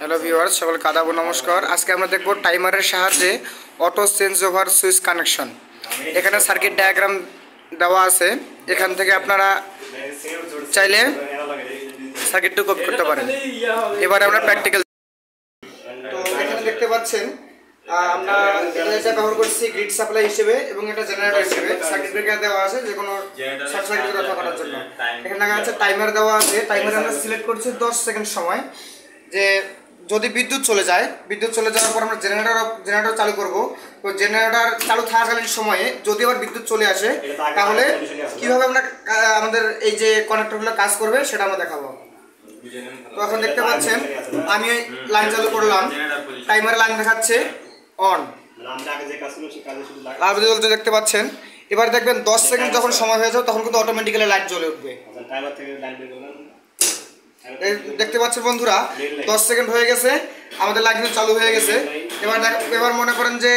Hello viewers, সকলকে আদাব নমস্কার। আজকে আমরা দেখব টাইমারের সাহায্যে auto change over switch connection. এখানে সার্কিট ডায়াগ্রাম দেওয়া আছে, এখান থেকে আপনারা চাইলে সার্কিটটা কপি করতে পারেন। এবারে আমরা প্র্যাকটিক্যাল। তো এখানে দেখতে পাচ্ছেন আমরা এটা ব্যবহার করছি গ্রিড সাপ্লাই হিসেবে এবং এটা জেনারেটর হিসেবে। সার্কিট ব্রেকার দেওয়া আছে যে কোনো শর্ট সার্কিট রক্ষা করার জন্য। এখানে দেখা যাচ্ছে টাইমার দেওয়া আছে। টাইমারে আমরা সিলেক্ট করছি 10 সেকেন্ড সময়, যে যদি বিদ্যুৎ চলে যায়, বিদ্যুৎ চলে যাওয়ার পর আমরা জেনারেটর চালু করব। তো জেনারেটর চালু থাকাকালীন সময়ে যদি আবার বিদ্যুৎ চলে আসে তাহলে কিভাবে আমরা আমাদের এই যে কানেক্টরগুলো কাজ করবে সেটা আমরা দেখাবো। তো এখন দেখতে পাচ্ছেন আমি লাইন চালু করলাম, টাইমারে লাইন দেখাচ্ছে অন, লাইট জ্বলতে দেখতে পাচ্ছেন। এবার দেখবেন 10 সেকেন্ড যখন সময় হয়ে যাবে তখন কিন্তু অটোমেটিক্যালি লাইট জ্বলে উঠবে। দেখতে পাচ্ছেন বন্ধুরা 10 সেকেন্ড হয়ে গেছে, আমাদের লাইট কিন্তু চালু হয়ে গেছে। এবার মনে করেন যে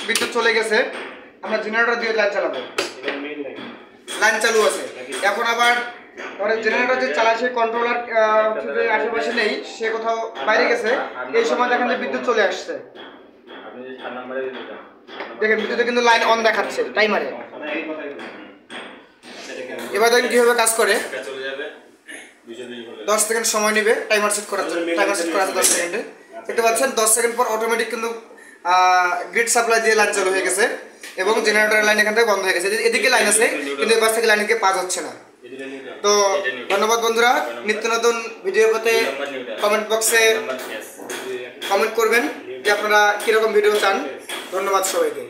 বিদ্যুৎ চলে গেছে, আমরা জেনারেটর দিয়ে লাইট চালাবো, লাইন চালু আছে। এখন আবার ধরেন জেনারেটর যে চালায় সে কন্ট্রোলার যে আশেপাশে নেই, সে কোথাও বাইরে গেছে, এই সময় দেখেন যে বিদ্যুৎ চলে আসছে। দেখেন বিদ্যুতে কিন্তু লাইন অন দেখাচ্ছে টাইমারে। এবার দেখেন কিভাবে কাজ করে। 10 সেকেন্ড সময় নেবে টাইমার সেট করার জন্য। টাইমার সেট করা আছে 10 সেকেন্ডে। দেখতে পাচ্ছেন 10 সেকেন্ড পর অটোমেটিক কিন্তু গ্রিড সাপ্লাই দিয়ে লাইন চালু হয়ে গেছে এবং জেনারেটরের লাইন এখান থেকে বন্ধ হয়ে গেছে। এদিকে লাইন আছে কিন্তু এবার থেকে লাইনকে পাস হচ্ছে না। তো ধন্যবাদ বন্ধুরা। নিত্য নতুন ভিডিও পেতে কমেন্ট বক্সে কমেন্ট করবেন যে আপনারা কীরকম ভিডিও চান। ধন্যবাদ সবাইকে।